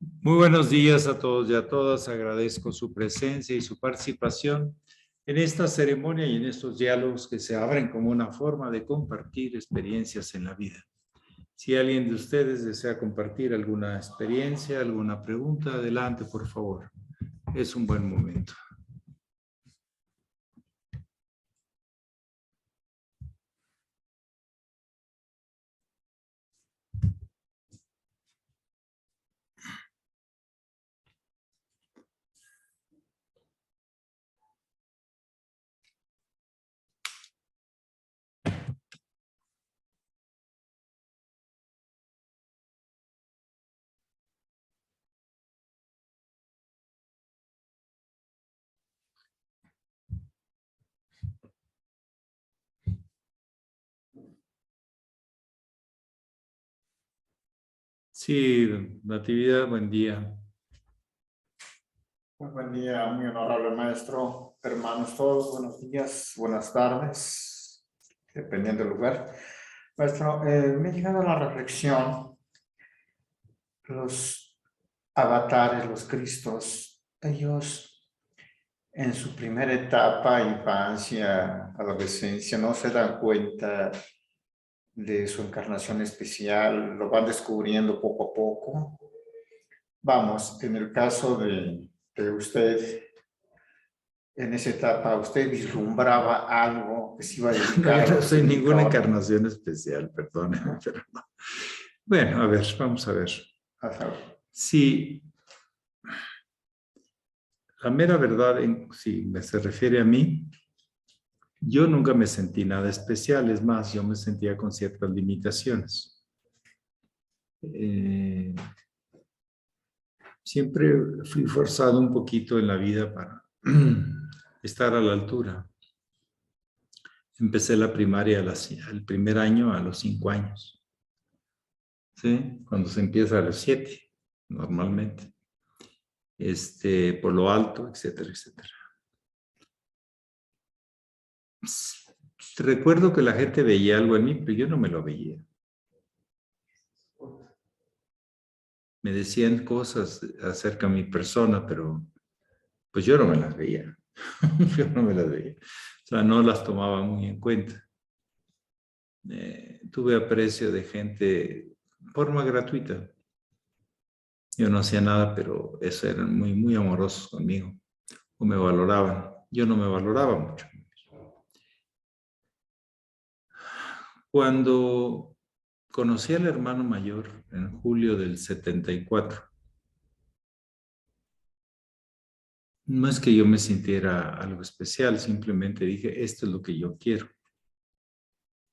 Muy buenos días a todos y a todas. Agradezco su presencia y su participación en esta ceremonia y en estos diálogos que se abren como una forma de compartir experiencias en la vida. Si alguien de ustedes desea compartir alguna experiencia, alguna pregunta, adelante, por favor. Es un buen momento. Sí, Natividad, buen día. Muy buen día, muy honorable maestro, hermanos todos, buenos días, buenas tardes, dependiendo del lugar. Maestro, me ha llegado a la reflexión, los avatares, los cristos, ellos en su primera etapa, infancia, adolescencia, no se dan cuenta de su encarnación especial, lo van descubriendo poco a poco. Vamos, en el caso de usted, en esa etapa, ¿usted vislumbraba algo que se iba a No, dedicar yo a lo no que se soy dedica ninguna ahora? encarnación especial, perdóneme, pero no. Bueno, a ver, vamos a ver. Ajá. Sí, la mera verdad, si se refiere a mí, yo nunca me sentí nada especial, es más, yo me sentía con ciertas limitaciones. Eh, Siempre fui forzado un poquito en la vida para estar a la altura. Empecé la primaria el primer año a los 5 años, ¿sí? Cuando se empieza a los 7, normalmente, por lo alto, etcétera, etcétera. Recuerdo que la gente veía algo en mí, pero yo no me lo veía. Me decían cosas acerca de mi persona, pero pues yo no me las veía. Yo no me las veía. O sea, no las tomaba muy en cuenta. Tuve aprecio de gente de forma gratuita. Yo no hacía nada, pero eso eran muy, muy amorosos conmigo. O me valoraban. Yo no me valoraba mucho. Cuando conocí al hermano mayor en julio del 74, no es que yo me sintiera algo especial, simplemente dije, esto es lo que yo quiero,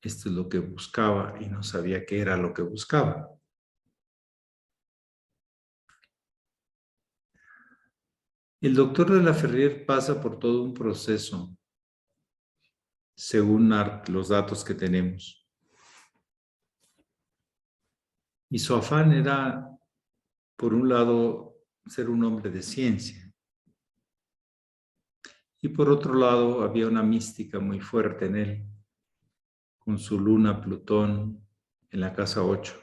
esto es lo que buscaba y no sabía qué era lo que buscaba. El doctor de la Ferrier pasa por todo un proceso, según los datos que tenemos. Y su afán era, por un lado, ser un hombre de ciencia. Y por otro lado, había una mística muy fuerte en él, con su luna Plutón en la casa 8,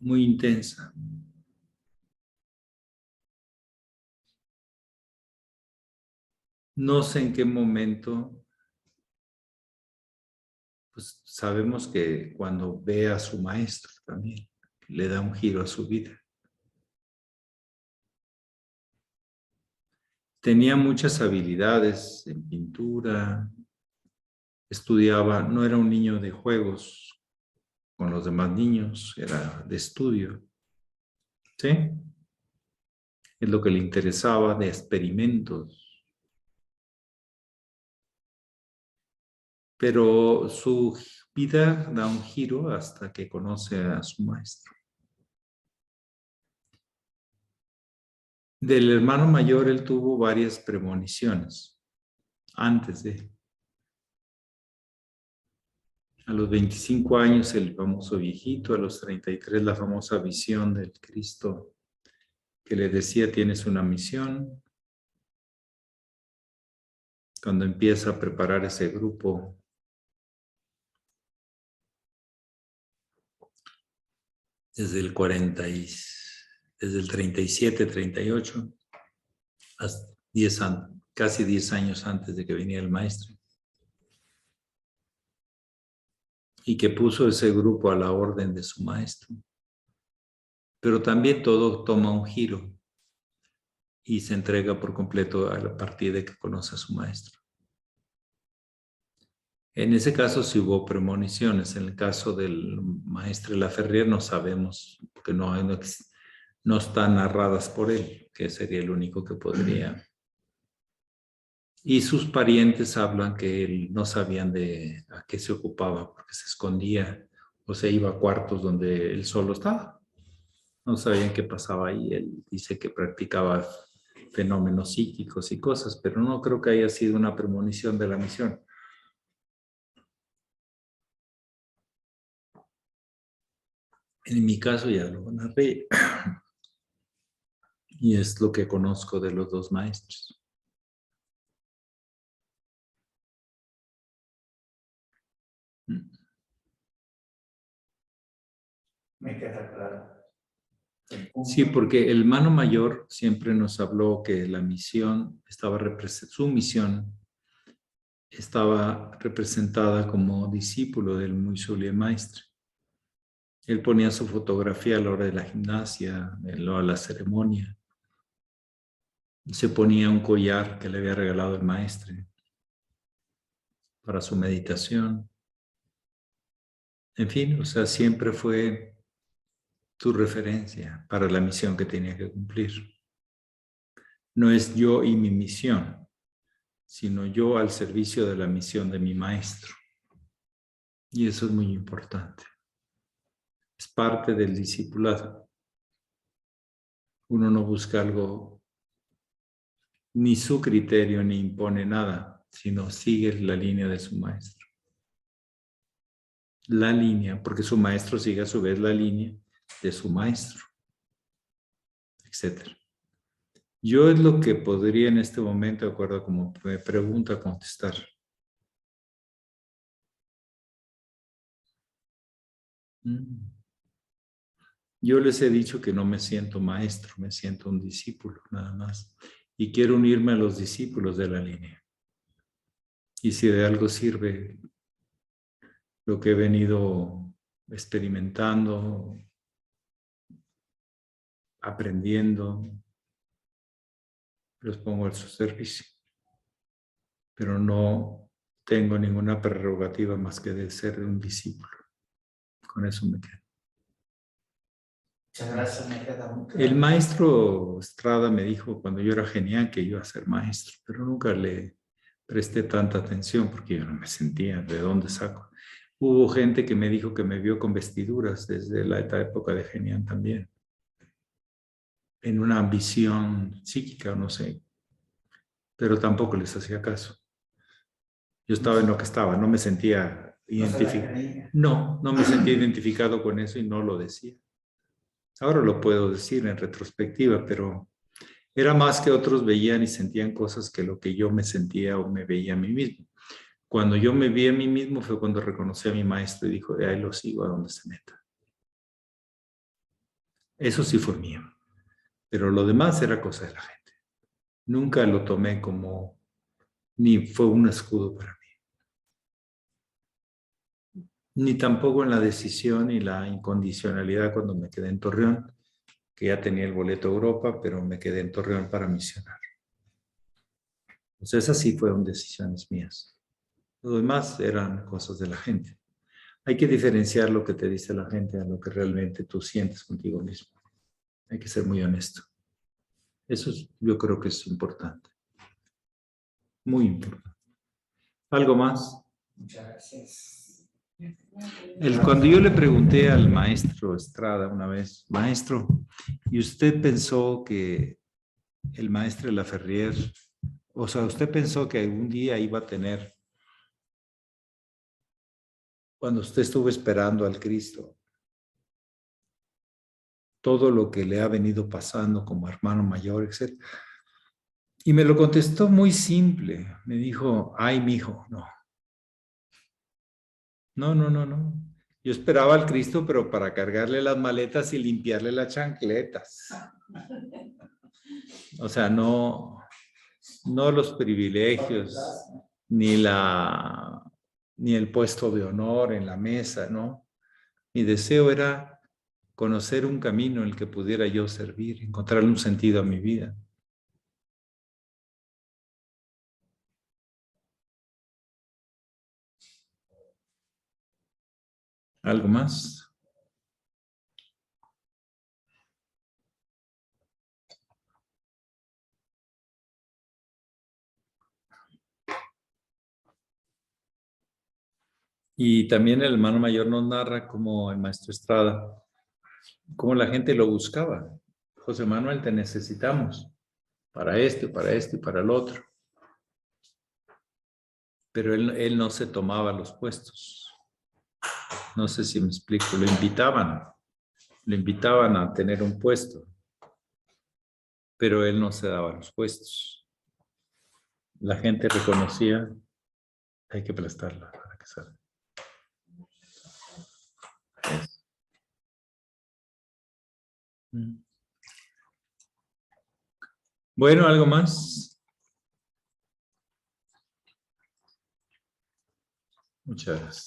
muy intensa. No sé en qué momento, pues sabemos que cuando ve a su maestro también, le da un giro a su vida. Tenía muchas habilidades en pintura, estudiaba, no era un niño de juegos con los demás niños, era de estudio, ¿sí? Es lo que le interesaba, de experimentos. Pero su vida da un giro hasta que conoce a su maestro. Del hermano mayor, él tuvo varias premoniciones antes de. A los 25 años, el famoso viejito, a los 33, la famosa visión del Cristo que le decía, tienes una misión. Cuando empieza a preparar ese grupo, desde el 37, 38, hasta 10 años, casi 10 años antes de que viniera el maestro. Y que puso ese grupo a la orden de su maestro. Pero también todo toma un giro y se entrega por completo a partir de que conoce a su maestro. En ese caso sí hubo premoniciones. En el caso del maestro Laferrier no sabemos, porque no están narradas por él, que sería el único que podría. Y sus parientes hablan que él no sabían a qué se ocupaba, porque se escondía o se iba a cuartos donde él solo estaba. No sabían qué pasaba ahí. Él dice que practicaba fenómenos psíquicos y cosas, pero no creo que haya sido una premonición de la misión. En mi caso ya lo narré. Y es lo que conozco de los dos maestros. Me queda claro. Sí, porque el hermano mayor siempre nos habló que la misión su misión estaba representada como discípulo del muy sublime maestro. Él ponía su fotografía a la hora de la gimnasia, a la ceremonia. Se ponía un collar que le había regalado el maestro para su meditación. En fin, o sea, siempre fue tu referencia para la misión que tenía que cumplir. No es yo y mi misión, sino yo al servicio de la misión de mi maestro. Y eso es muy importante. Es parte del discipulado. Uno no busca algo, ni su criterio, ni impone nada, sino sigue la línea de su maestro. La línea, porque su maestro sigue a su vez la línea de su maestro, etc. Yo es lo que podría en este momento, de acuerdo a como me pregunta, contestar. Yo les he dicho que no me siento maestro, me siento un discípulo, nada más. Y quiero unirme a los discípulos de la línea. Y si de algo sirve lo que he venido experimentando, aprendiendo, los pongo a su servicio. Pero no tengo ninguna prerrogativa más que de ser un discípulo. Con eso me quedo. Muchas gracias, me queda muy claro. El maestro Estrada me dijo cuando yo era genial que iba a ser maestro, pero nunca le presté tanta atención porque yo no me sentía de dónde saco. Hubo gente que me dijo que me vio con vestiduras desde la época de Genial también, en una ambición psíquica, no sé, pero tampoco les hacía caso. Yo estaba en lo que estaba, no me sentía identificado. No me sentía identificado con eso y no lo decía. Ahora lo puedo decir en retrospectiva, pero era más que otros veían y sentían cosas que lo que yo me sentía o me veía a mí mismo. Cuando yo me vi a mí mismo fue cuando reconocí a mi maestro y dijo, de ahí lo sigo a donde se meta. Eso sí fue mío, pero lo demás era cosa de la gente. Nunca lo tomé como, ni fue un escudo para mí. Ni tampoco en la decisión y la incondicionalidad cuando me quedé en Torreón, que ya tenía el boleto a Europa, pero me quedé en Torreón para misionar. Entonces esas sí fueron decisiones mías. Lo demás eran cosas de la gente. Hay que diferenciar lo que te dice la gente a lo que realmente tú sientes contigo mismo. Hay que ser muy honesto. Eso yo creo que es importante. Muy importante. ¿Algo más? Muchas gracias. Cuando yo le pregunté al maestro Estrada una vez, maestro, ¿y usted pensó que el maestro Laferrier, o sea, usted pensó que algún día iba a tener, cuando usted estuvo esperando al Cristo, todo lo que le ha venido pasando como hermano mayor, etc.? Y me lo contestó muy simple. Me dijo, ay, mijo, no. No. Yo esperaba al Cristo, pero para cargarle las maletas y limpiarle las chancletas. O sea, no los privilegios, ni el puesto de honor en la mesa, ¿no? Mi deseo era conocer un camino en el que pudiera yo servir, encontrarle un sentido a mi vida. ¿Algo más? Y también el hermano mayor nos narra como el maestro Estrada, cómo la gente lo buscaba. José Manuel, te necesitamos para esto y para el otro. Pero él no se tomaba los puestos. No sé si me explico, lo invitaban a tener un puesto, pero él no se daba los puestos. La gente reconocía, hay que prestarla para que salga. Bueno, ¿algo más? Muchas gracias.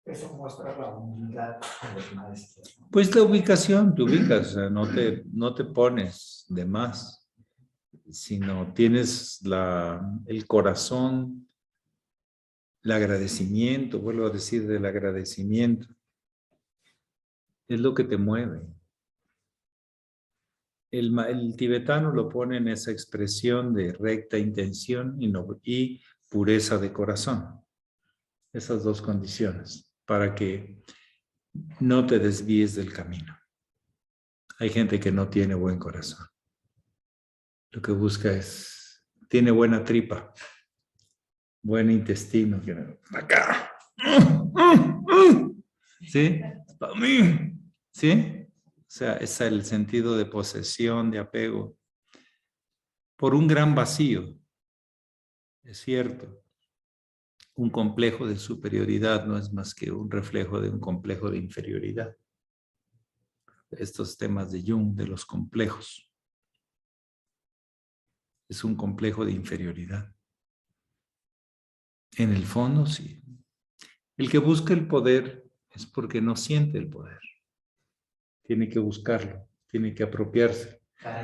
Eso muestra la humildad de los maestros, ¿no? Pues la ubicación, te ubicas, o sea, no te pones de más, sino tienes el corazón, el agradecimiento, vuelvo a decir del agradecimiento, es lo que te mueve. El tibetano lo pone en esa expresión de recta intención y pureza de corazón. Esas dos condiciones, para que no te desvíes del camino. Hay gente que no tiene buen corazón. Lo que busca tiene buena tripa, buen intestino. Acá. ¿Sí? Para mí. ¿Sí? O sea, es el sentido de posesión, de apego, por un gran vacío. Es cierto. Un complejo de superioridad no es más que un reflejo de un complejo de inferioridad. Estos temas de Jung, de los complejos. Es un complejo de inferioridad. En el fondo, sí. El que busca el poder es porque no siente el poder. Tiene que buscarlo, tiene que apropiarse,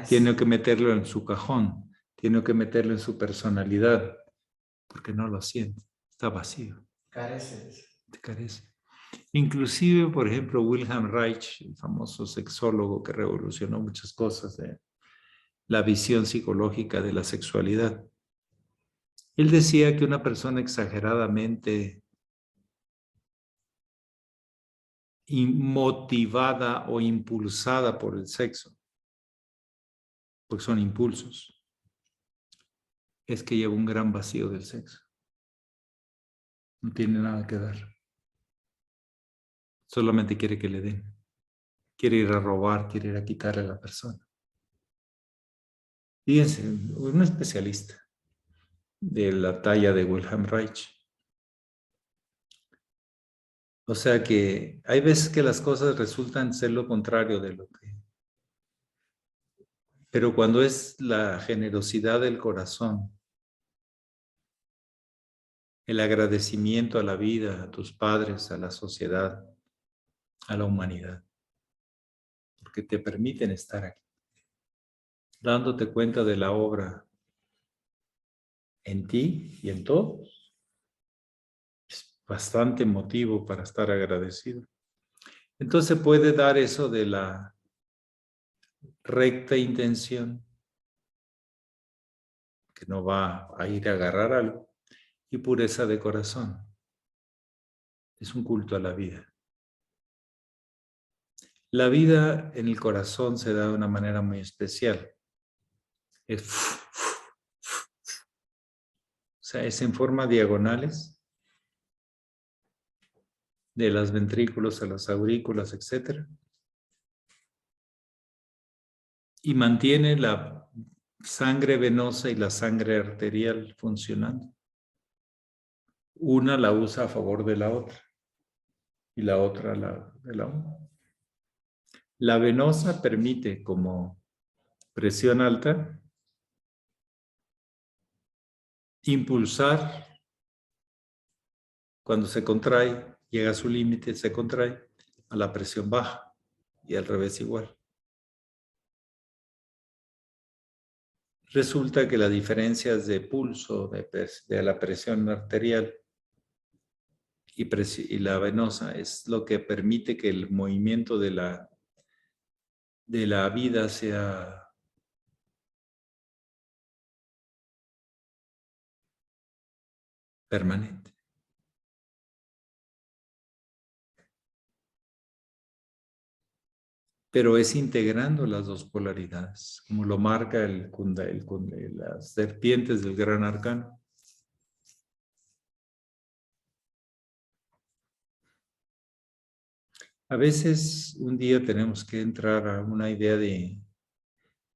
tiene que meterlo en su cajón, tiene que meterlo en su personalidad, porque no lo siente, está vacío. Carece. Inclusive, por ejemplo, Wilhelm Reich, el famoso sexólogo que revolucionó muchas cosas de la visión psicológica de la sexualidad. Él decía que una persona exageradamente motivada o impulsada por el sexo, porque son impulsos, es que lleva un gran vacío del sexo. No tiene nada que dar. Solamente quiere que le den. Quiere ir a robar, quiere ir a quitarle a la persona. Fíjense, un especialista de la talla de Wilhelm Reich. O sea que hay veces que las cosas resultan ser lo contrario de lo que... Pero cuando es la generosidad del corazón, el agradecimiento a la vida, a tus padres, a la sociedad, a la humanidad, porque te permiten estar aquí, dándote cuenta de la obra en ti y en todos, es bastante motivo para estar agradecido. Entonces puede dar eso de la recta intención, que no va a ir a agarrar algo, y pureza de corazón. Es un culto a la vida. La vida en el corazón se da de una manera muy especial. O sea, es en forma diagonales, de las ventrículos a las aurículas, etc. Y mantiene la sangre venosa y la sangre arterial funcionando. una la usa a favor de la otra y la otra de la una. La venosa permite como presión alta impulsar cuando se contrae, llega a su límite, se contrae a la presión baja y al revés igual. Resulta que las diferencias de pulso de la presión arterial y la venosa es lo que permite que el movimiento de la vida sea permanente. Pero es integrando las dos polaridades, como lo marca las serpientes del gran arcano. A veces un día tenemos que entrar a una idea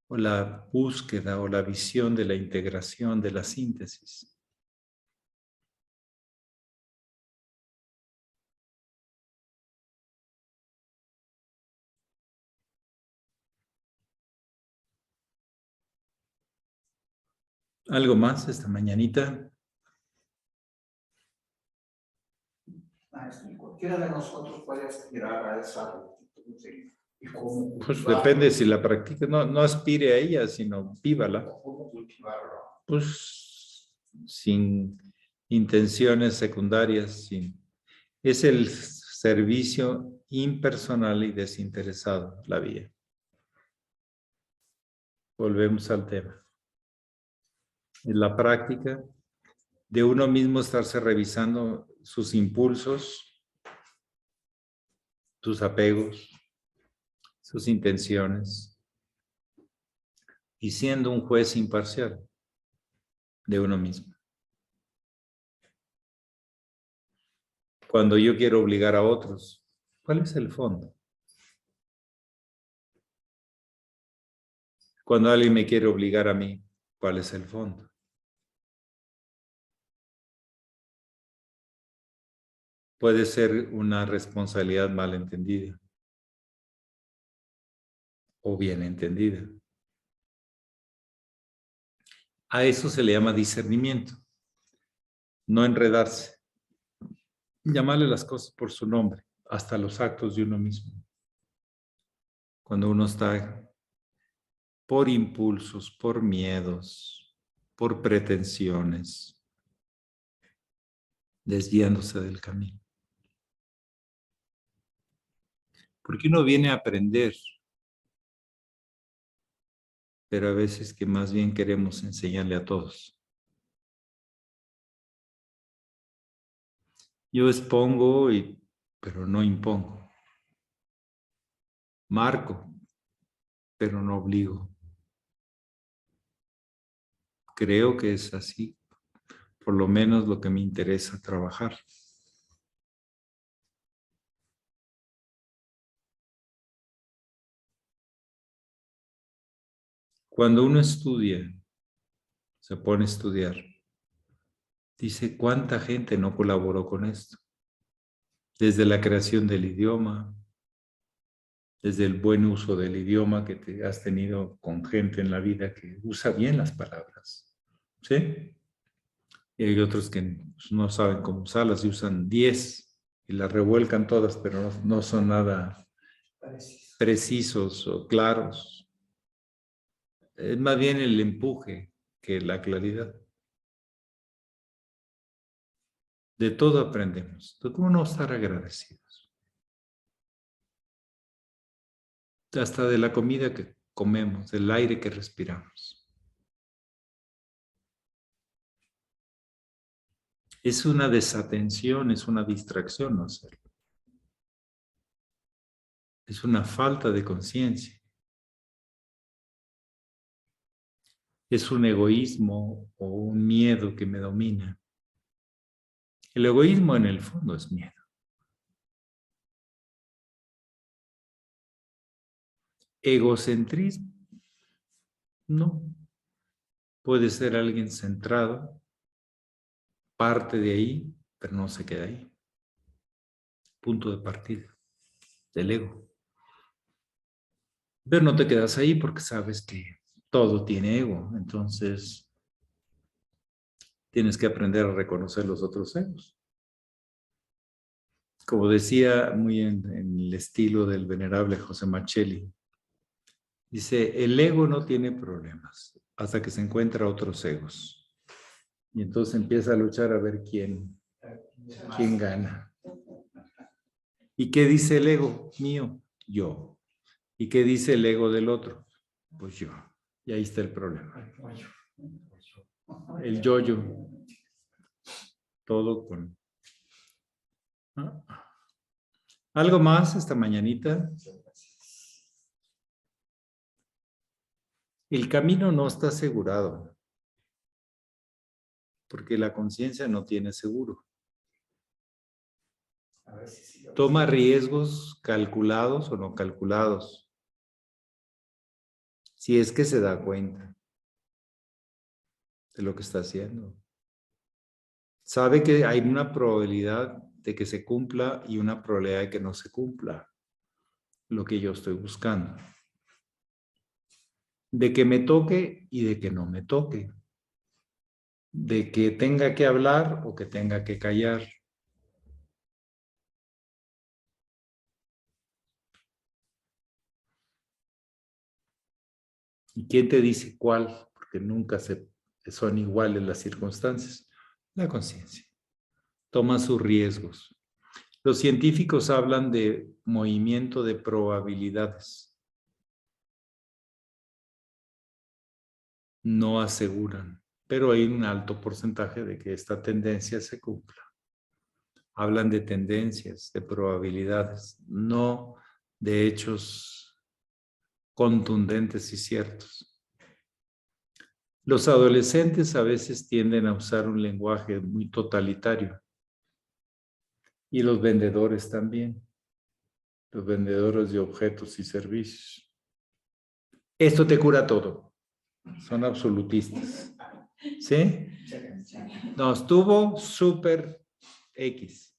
o la búsqueda o la visión de la integración, de la síntesis. ¿Algo más esta mañanita? Cualquiera de nosotros puede aspirar a esa rectitud. ¿Y cómo Pues depende si la practica, no aspire a ella, sino vívala. ¿Cómo cultivarla? Pues sin intenciones secundarias, es el servicio impersonal y desinteresado, la vía. Volvemos al tema. En la práctica de uno mismo estarse revisando sus impulsos, sus apegos, sus intenciones, y siendo un juez imparcial de uno mismo. Cuando yo quiero obligar a otros, ¿cuál es el fondo? Cuando alguien me quiere obligar a mí, ¿cuál es el fondo? Puede ser una responsabilidad mal entendida o bien entendida. A eso se le llama discernimiento, no enredarse. Llamarle las cosas por su nombre, hasta los actos de uno mismo. Cuando uno está por impulsos, por miedos, por pretensiones, desviándose del camino. Porque uno viene a aprender, pero a veces que más bien queremos enseñarle a todos. Yo expongo, pero no impongo. Marco, pero no obligo. Creo que es así, por lo menos lo que me interesa trabajar. Cuando uno estudia, se pone a estudiar, dice cuánta gente no colaboró con esto. Desde la creación del idioma, desde el buen uso del idioma que te has tenido con gente en la vida que usa bien las palabras. ¿Sí? Y hay otros que no saben cómo usarlas y usan 10 y las revuelcan todas, pero no son nada precisos o claros. Es más bien el empuje que la claridad. De todo aprendemos. ¿De cómo no estar agradecidos? Hasta de la comida que comemos, del aire que respiramos. Es una desatención, es una distracción no hacerlo. Es una falta de conciencia. Es un egoísmo o un miedo que me domina. El egoísmo en el fondo es miedo. Egocentrismo, no. Puede ser alguien centrado, parte de ahí, pero no se queda ahí. Punto de partida del ego. Pero no te quedas ahí porque sabes que todo tiene ego. Entonces, tienes que aprender a reconocer los otros egos. Como decía muy en el estilo del venerable José Marcelli, dice, el ego no tiene problemas hasta que se encuentra otros egos. Y entonces empieza a luchar a ver quién gana. ¿Y qué dice el ego mío? Yo. ¿Y qué dice el ego del otro? Pues yo. Y ahí está el problema. El yo-yo. Todo con... ¿no? ¿Algo más esta mañanita? El camino no está asegurado, porque la conciencia no tiene seguro. Toma riesgos calculados o no calculados, si es que se da cuenta de lo que está haciendo. Sabe que hay una probabilidad de que se cumpla y una probabilidad de que no se cumpla lo que yo estoy buscando. De que me toque y de que no me toque. De que tenga que hablar o que tenga que callar. ¿Y quién te dice cuál? Porque nunca son iguales las circunstancias. La conciencia. Toma sus riesgos. Los científicos hablan de movimiento de probabilidades. No aseguran, pero hay un alto porcentaje de que esta tendencia se cumpla. Hablan de tendencias, de probabilidades, no de hechos contundentes y ciertos. Los adolescentes a veces tienden a usar un lenguaje muy totalitario. Y los vendedores también. Los vendedores de objetos y servicios. Esto te cura todo. Son absolutistas. ¿Sí? No, estuvo súper X.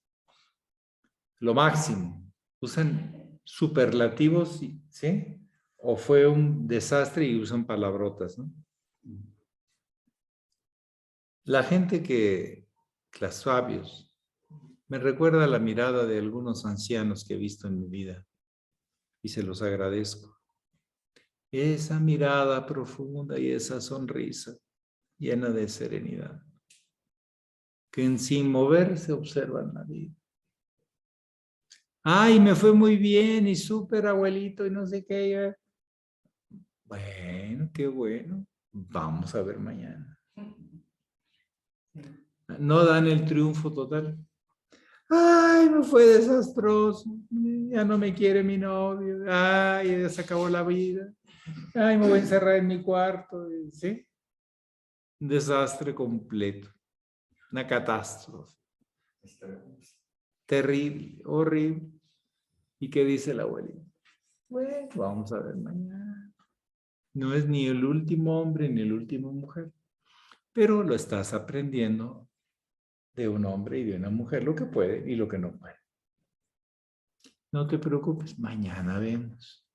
Lo máximo. Usan superlativos, ¿sí? O fue un desastre y usan palabrotas, ¿no? La gente los sabios, me recuerda la mirada de algunos ancianos que he visto en mi vida y se los agradezco. Esa mirada profunda y esa sonrisa llena de serenidad, que sin moverse observan la vida. Ay, me fue muy bien y súper abuelito y no sé qué. Bueno, qué bueno. Vamos a ver mañana. No dan el triunfo total. Ay, me fue desastroso. Ya no me quiere mi novio. Ay, ya se acabó la vida. Ay, me voy a encerrar en mi cuarto. ¿Sí? Un desastre completo. Una catástrofe. Terrible, horrible. ¿Y qué dice la abuelita? Bueno, vamos a ver mañana. No es ni el último hombre ni la última mujer, pero lo estás aprendiendo de un hombre y de una mujer, lo que puede y lo que no puede. No te preocupes, mañana vemos.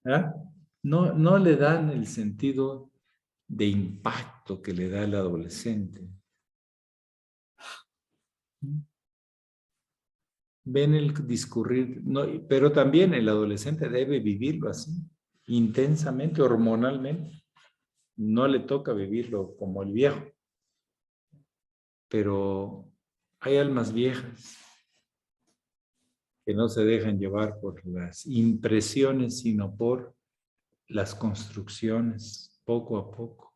¿Ah? No le dan el sentido de impacto que le da el adolescente. Ven el discurrir, no, pero también el adolescente debe vivirlo así, intensamente, hormonalmente. No le toca vivirlo como el viejo. Pero hay almas viejas que no se dejan llevar por las impresiones, sino por las construcciones, poco a poco.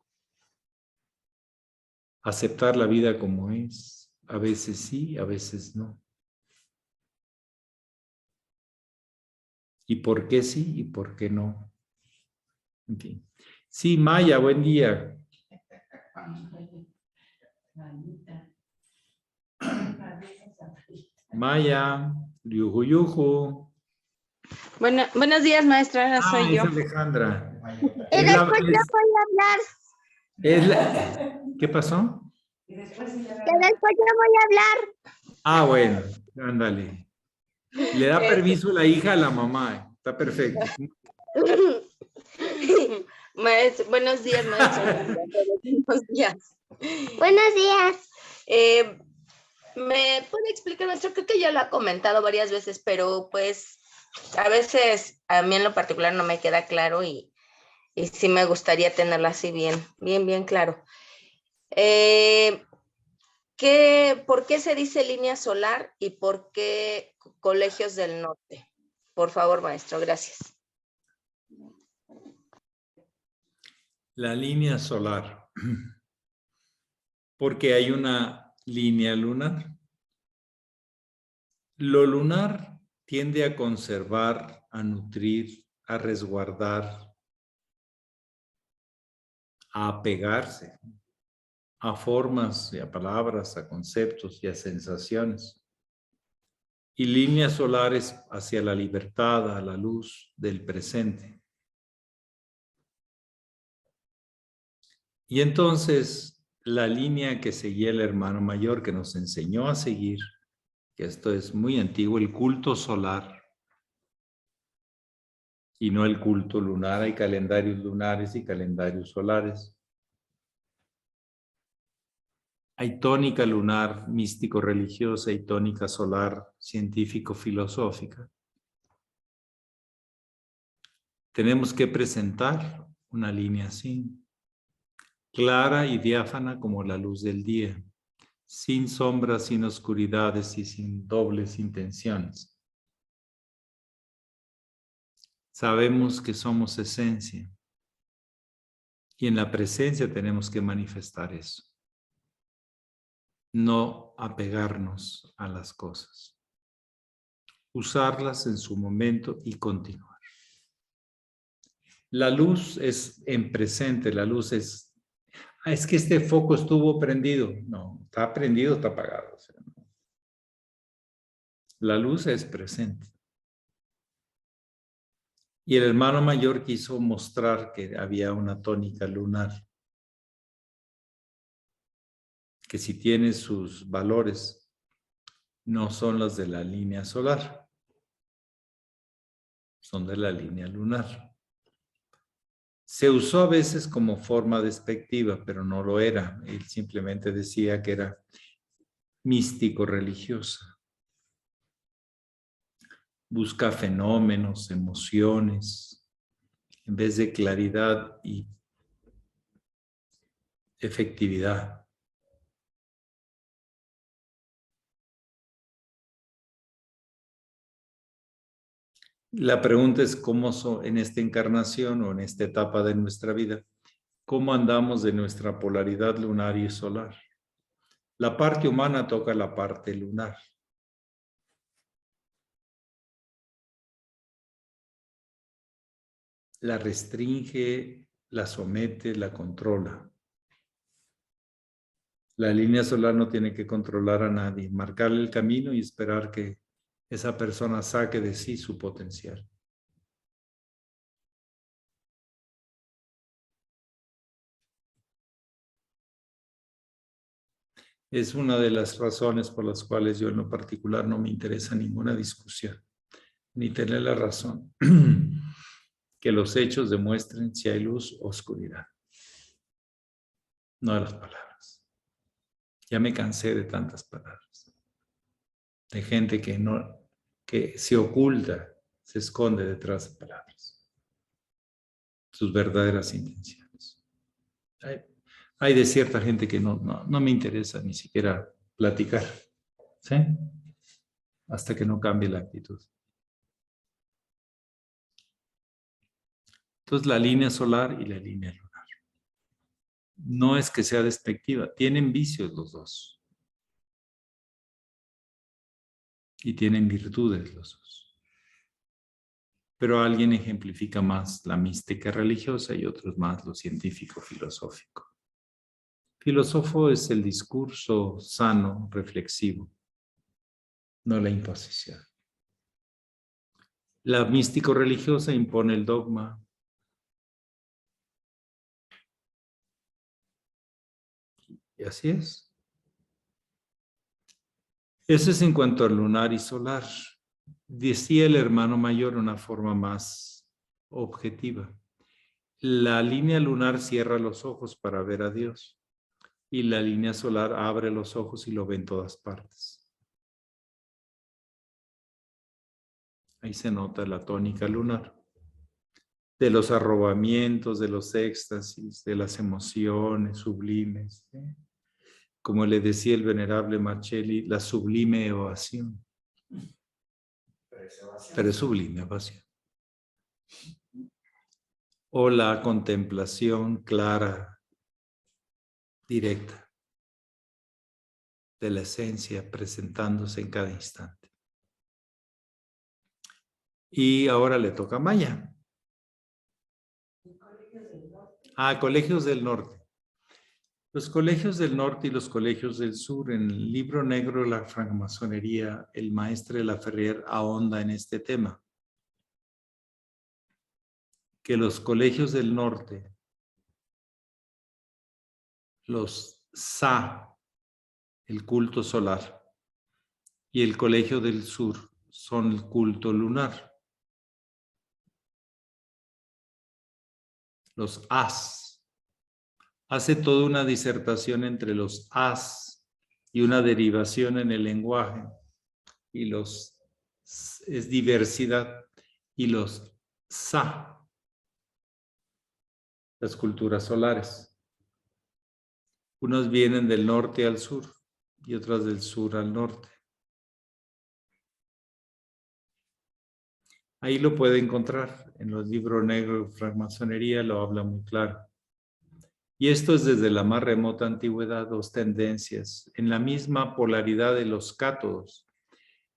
Aceptar la vida como es, a veces sí, a veces no. ¿Y por qué sí y por qué no? En fin. Sí, Maya, buen día. Maya, yuju. Buenos días, maestra, soy Es yo. Alejandra. Y después yo voy a hablar. ¿Qué pasó? Que después yo voy a hablar. Ah, bueno, ándale. Le da permiso la hija a la mamá. Está perfecto. Maestro, buenos días, maestro. Buenos días. Buenos días. ¿Me puede explicar, maestro? Creo que ya lo ha comentado varias veces, pero pues a veces a mí en lo particular no me queda claro y sí me gustaría tenerlo así bien claro. ¿Por qué se dice línea solar y por qué colegios del norte? Por favor, maestro, gracias. La línea solar. Porque hay una línea lunar. Lo lunar tiende a conservar, a nutrir, a resguardar, a apegarse a formas y a palabras, a conceptos y a sensaciones. Y líneas solares hacia la libertad, a la luz del presente. Y entonces la línea que seguía el hermano mayor que nos enseñó a seguir, que esto es muy antiguo, el culto solar, y no el culto lunar. Hay calendarios lunares y calendarios solares. Hay tónica lunar místico-religiosa y tónica solar científico-filosófica. Tenemos que presentar una línea así, clara y diáfana como la luz del día, sin sombras, sin oscuridades y sin dobles intenciones. Sabemos que somos esencia y en la presencia tenemos que manifestar eso. No apegarnos a las cosas. Usarlas en su momento y continuar. La luz es en presente, la luz es que este foco estuvo prendido. No, está prendido, está apagado. O sea, no. La luz es presente. Y el hermano mayor quiso mostrar que había una tónica lunar, que si tiene sus valores, no son los de la línea solar, son de la línea lunar. Se usó a veces como forma despectiva, pero no lo era. Él simplemente decía que era místico-religiosa. Busca fenómenos, emociones, en vez de claridad y efectividad. La pregunta es cómo en esta encarnación o en esta etapa de nuestra vida, cómo andamos de nuestra polaridad lunar y solar. La parte humana toca la parte lunar. La restringe, la somete, la controla. La línea solar no tiene que controlar a nadie, marcarle el camino y esperar que esa persona saque de sí su potencial. Es una de las razones por las cuales yo en lo particular no me interesa ninguna discusión, ni tener la razón. Que los hechos demuestren si hay luz o oscuridad. No de las palabras. Ya me cansé de tantas palabras. De gente que se oculta, se esconde detrás de palabras. Sus verdaderas intenciones. Hay de cierta gente que no me interesa ni siquiera platicar. ¿Sí? Hasta que no cambie la actitud. Entonces la línea solar y la línea lunar. No es que sea despectiva, tienen vicios los dos. Y tienen virtudes los dos. Pero alguien ejemplifica más la mística religiosa y otros más lo científico filosófico. Filósofo es el discurso sano, reflexivo, no la imposición. La místico religiosa impone el dogma. Y así es. Eso es en cuanto al lunar y solar. Decía el hermano mayor de una forma más objetiva. La línea lunar cierra los ojos para ver a Dios y la línea solar abre los ojos y lo ve en todas partes. Ahí se nota la tónica lunar. De los arrobamientos, de los éxtasis, de las emociones sublimes. ¿Sí? Como le decía el venerable Marcelli, la sublime evasión. Pero es sublime evasión. O la contemplación clara, directa, de la esencia presentándose en cada instante. Y ahora le toca a Maya. Colegios del Norte. Los colegios del norte y los colegios del sur, en el libro negro de la francmasonería, el maestre Laferrière ahonda en este tema. Que los colegios del norte, los Sa, el culto solar, y el colegio del sur son el culto lunar. Los As. Hace toda una disertación entre los As y una derivación en el lenguaje. Y los es diversidad. Y los Sa, las culturas solares. Unos vienen del norte al sur y otras del sur al norte. Ahí lo puede encontrar. En los libros negros de francmasonería lo habla muy claro. Y esto es desde la más remota antigüedad, dos tendencias, en la misma polaridad de los cátodos.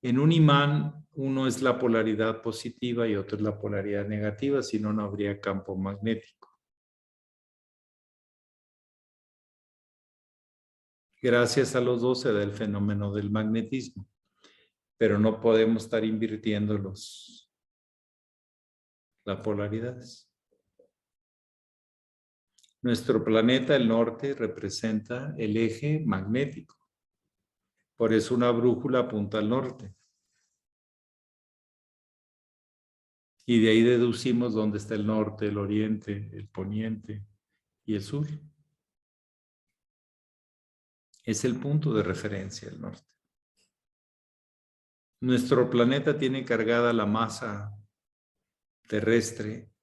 En un imán, uno es la polaridad positiva y otro es la polaridad negativa, si no, no habría campo magnético. Gracias a los dos se da el fenómeno del magnetismo, pero no podemos estar invirtiendo las polaridades. Nuestro planeta, el norte, representa el eje magnético. Por eso una brújula apunta al norte. Y de ahí deducimos dónde está el norte, el oriente, el poniente y el sur. Es el punto de referencia, el norte. Nuestro planeta tiene cargada la masa terrestre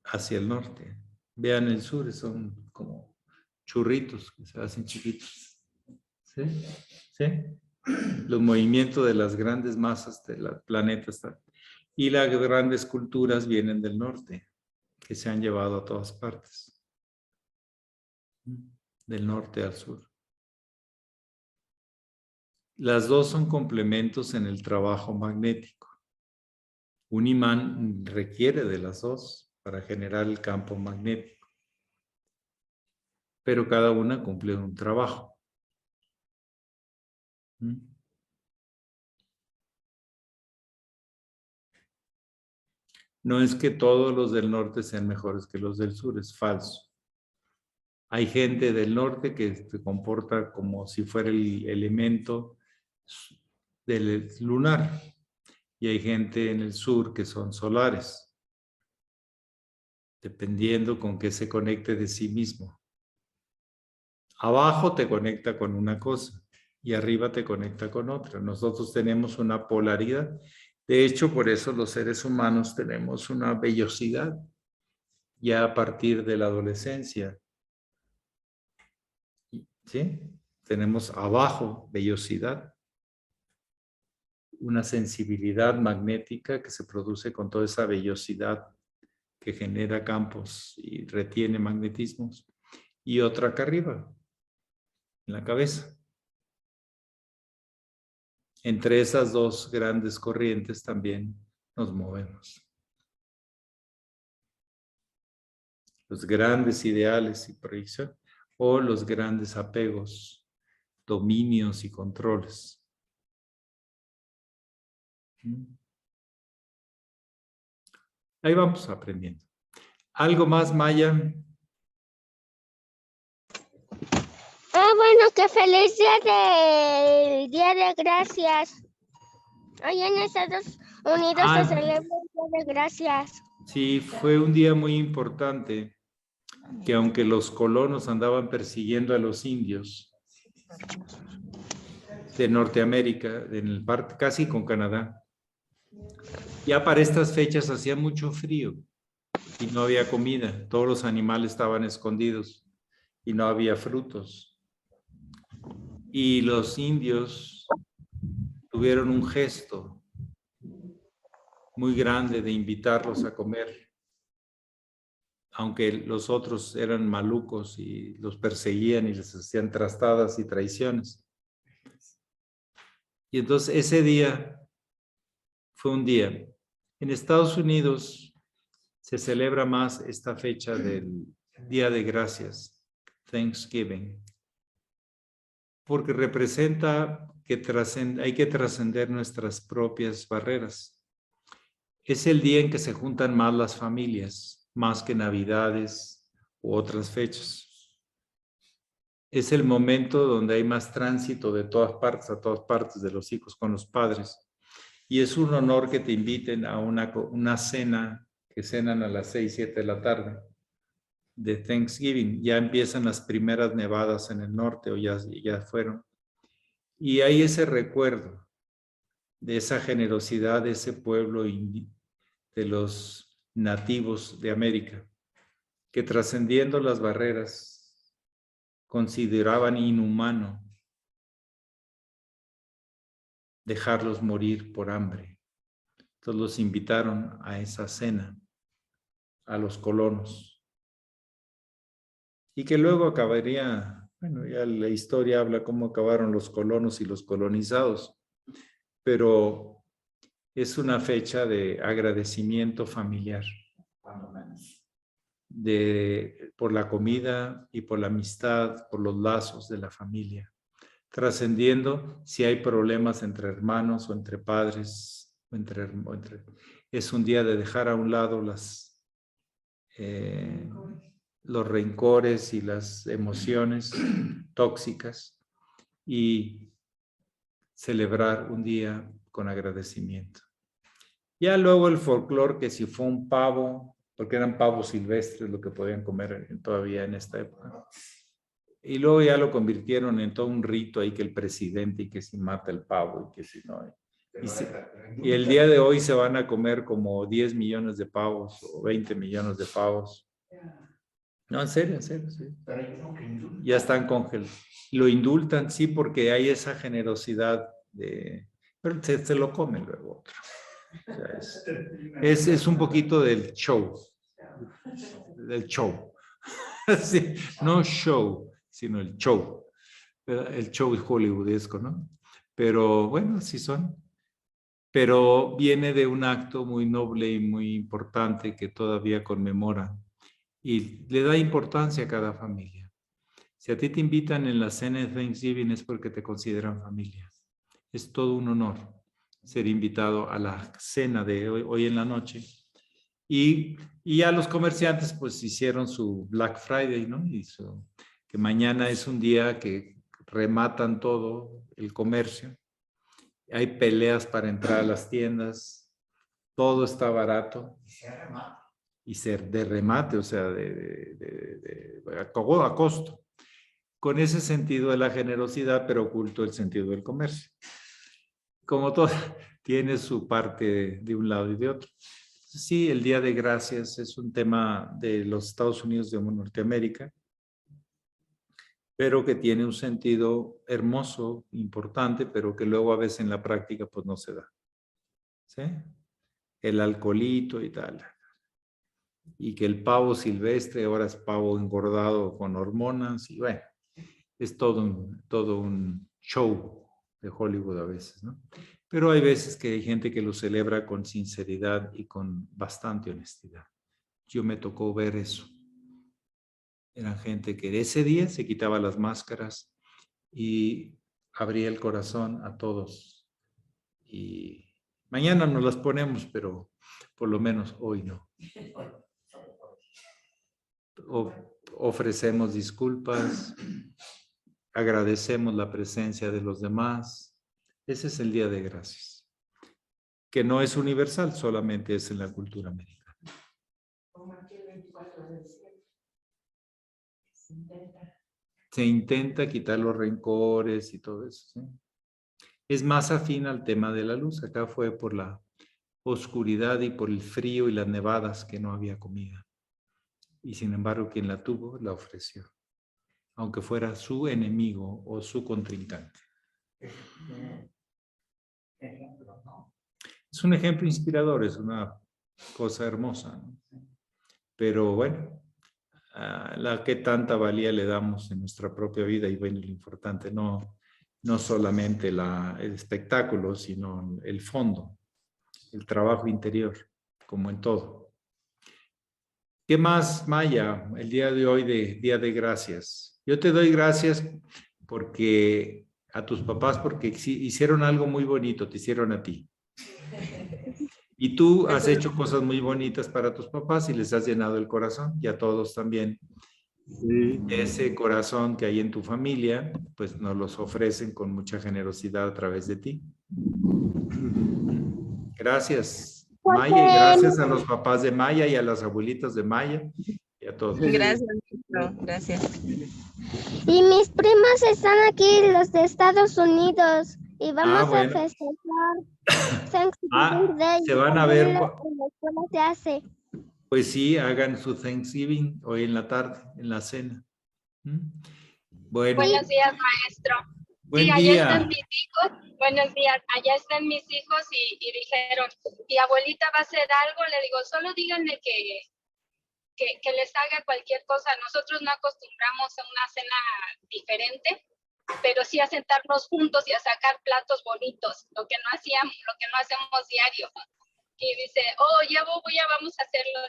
hacia el norte. Vean el sur, son como churritos que se hacen chiquitos. ¿Sí? ¿Sí? Los movimientos de las grandes masas del planeta están. Y las grandes culturas vienen del norte, que se han llevado a todas partes. Del norte al sur. Las dos son complementos en el trabajo magnético. Un imán requiere de las dos para generar el campo magnético. Pero cada una cumple un trabajo. No es que todos los del norte sean mejores que los del sur, es falso. Hay gente del norte que se comporta como si fuera el elemento del lunar. Y hay gente en el sur que son solares. Dependiendo con qué se conecte de sí mismo. Abajo te conecta con una cosa y arriba te conecta con otra. Nosotros tenemos una polaridad. De hecho, por eso los seres humanos tenemos una vellosidad ya a partir de la adolescencia. ¿Sí? Tenemos abajo vellosidad, una sensibilidad magnética que se produce con toda esa vellosidad que genera campos y retiene magnetismos, y otra acá arriba, en la cabeza. Entre esas dos grandes corrientes también nos movemos. Los grandes ideales y proyección o los grandes apegos, dominios y controles. Ahí vamos aprendiendo. ¿Algo más, Maya? bueno, que feliz Día de Gracias. Hoy en Estados Unidos se celebra el Día de Gracias. Sí, fue un día muy importante, que aunque los colonos andaban persiguiendo a los indios de Norteamérica, en el parte casi con Canadá, ya para estas fechas hacía mucho frío y no había comida, todos los animales estaban escondidos y no había frutos. Y los indios tuvieron un gesto muy grande de invitarlos a comer, aunque los otros eran malucos y los perseguían y les hacían trastadas y traiciones. Y entonces ese día fue un día. En Estados Unidos se celebra más esta fecha del Día de Gracias, Thanksgiving, porque representa que hay que trascender nuestras propias barreras. Es el día en que se juntan más las familias, más que Navidades u otras fechas. Es el momento donde hay más tránsito de todas partes a todas partes de los hijos con los padres. Y es un honor que te inviten a una cena, que cenan a las 6, 7 de la tarde de Thanksgiving. Ya empiezan las primeras nevadas en el norte o ya fueron. Y hay ese recuerdo de esa generosidad de ese pueblo de los nativos de América, que trascendiendo las barreras consideraban inhumano dejarlos morir por hambre. Entonces los invitaron a esa cena, a los colonos. Y que luego acabaría, bueno, ya la historia habla cómo acabaron los colonos y los colonizados, pero es una fecha de agradecimiento familiar, cuando menos, por la comida y por la amistad, por los lazos de la familia, trascendiendo si hay problemas entre hermanos o entre padres, es un día de dejar a un lado los rencores y las emociones tóxicas y celebrar un día con agradecimiento. Ya luego el folclore, que si fue un pavo, porque eran pavos silvestres lo que podían comer todavía en esta época. Y luego ya lo convirtieron en todo un rito ahí, que el presidente y que si mata el pavo y que si no. Y el día de hoy se van a comer como 10 millones de pavos o 20 millones de pavos. No, en serio, sí. Ya están congelados. Lo indultan, sí, porque hay esa generosidad pero se lo comen luego otro. O sea, es un poquito del show. Sí, no show, sino el show. El show hollywoodesco, ¿no? Pero bueno, sí son. Pero viene de un acto muy noble y muy importante que todavía conmemora y le da importancia a cada familia. Si a ti te invitan en la cena de Thanksgiving es porque te consideran familia. Es todo un honor ser invitado a la cena de hoy en la noche. Y a los comerciantes pues hicieron su Black Friday, ¿no? Que mañana es un día que rematan todo el comercio. Hay peleas para entrar a las tiendas. Todo está barato. Y ser de remate, o sea, a costo. Con ese sentido de la generosidad, pero oculto el sentido del comercio. Como todo, tiene su parte de un lado y de otro. Sí, el Día de Gracias es un tema de los Estados Unidos de Norteamérica, pero que tiene un sentido hermoso, importante, pero que luego a veces en la práctica pues no se da. ¿Sí? El alcoholito y tal. Y que el pavo silvestre ahora es pavo engordado con hormonas y bueno, es todo un show de Hollywood a veces, ¿no? Pero hay veces que hay gente que lo celebra con sinceridad y con bastante honestidad. Yo me tocó ver eso. Eran gente que ese día se quitaba las máscaras y abría el corazón a todos. Y mañana nos las ponemos, pero por lo menos hoy no. Ofrecemos disculpas, agradecemos la presencia de los demás. Ese es el Día de Gracias, que no es universal, solamente es en la cultura americana. Se intenta quitar los rencores y todo eso, ¿sí? Es más afín al tema de la luz. Acá fue por la oscuridad y por el frío y las nevadas que no había comida. Y sin embargo, quien la tuvo, la ofreció, aunque fuera su enemigo o su contrincante. Es un ejemplo inspirador, es una cosa hermosa, ¿no? Pero bueno, la que tanta valía le damos en nuestra propia vida, y bueno, lo importante no solamente el espectáculo, sino el fondo, el trabajo interior, como en todo. ¿Qué más, Maya, el día de hoy de Día de Gracias? Yo te doy gracias porque a tus papás, porque hicieron algo muy bonito, te hicieron a ti. Y tú has hecho cosas muy bonitas para tus papás y les has llenado el corazón, y a todos también. Ese corazón que hay en tu familia, pues nos los ofrecen con mucha generosidad a través de ti. Gracias, Maya, y gracias a los papás de Maya y a las abuelitas de Maya y a todos. Gracias, maestro. Gracias. Y mis primos están aquí, los de Estados Unidos, y vamos a festejar Thanksgiving Day. Se van a ver. ¿Cómo se hace? Pues sí, hagan su Thanksgiving hoy en la tarde, en la cena. Bueno. Buenos días, maestro. Buen sí, allá día. Están mis hijos. Buenos días. Allá están mis hijos y dijeron, ¿y abuelita va a hacer algo? Le digo, solo díganme que les haga cualquier cosa. Nosotros no acostumbramos a una cena diferente, pero sí a sentarnos juntos y a sacar platos bonitos, lo que no hacemos diario. Y dice, vamos a hacerlo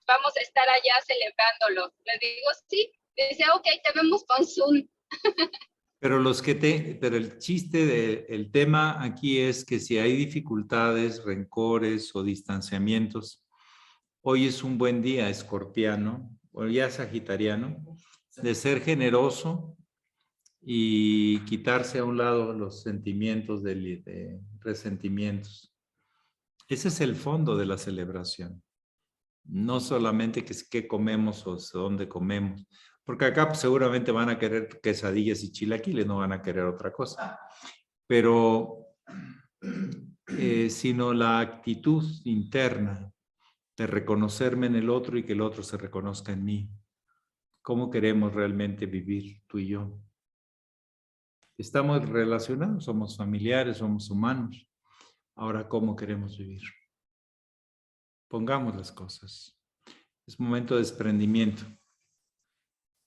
vamos a estar allá celebrándolo. Le digo, sí. Dice, ok, te vemos con Zoom. Pero el chiste el tema aquí es que si hay dificultades, rencores o distanciamientos, hoy es un buen día, escorpiano, o ya sagitariano, de ser generoso y quitarse a un lado los sentimientos de resentimientos. Ese es el fondo de la celebración. No solamente qué comemos o dónde comemos, porque acá pues, seguramente van a querer quesadillas y chilaquiles, no van a querer otra cosa. Pero, sino la actitud interna de reconocerme en el otro y que el otro se reconozca en mí. ¿Cómo queremos realmente vivir tú y yo? Estamos relacionados, somos familiares, somos humanos. Ahora, ¿cómo queremos vivir? Pongamos las cosas. Es momento de desprendimiento.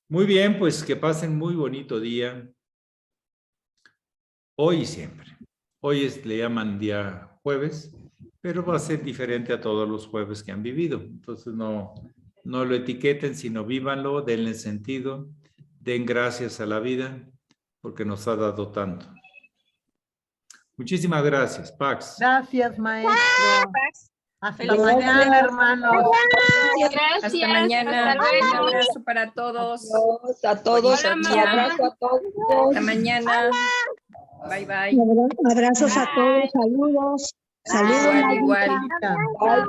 Muy bien, pues que pasen muy bonito día. Hoy y siempre. Hoy le llaman día jueves, pero va a ser diferente a todos los jueves que han vivido. Entonces no lo etiqueten, sino vívanlo, denle sentido, den gracias a la vida, porque nos ha dado tanto. Muchísimas gracias, Pax. Gracias, maestro. Hasta Feliz mañana, hermanos. Gracias. Hasta mañana. Hasta luego. Un abrazo para todos. A todos, Hola, un mamá. abrazo a todos. Hasta mañana. Bye, bye. Abrazos a todos, saludos. Saludos. Igual. Bye.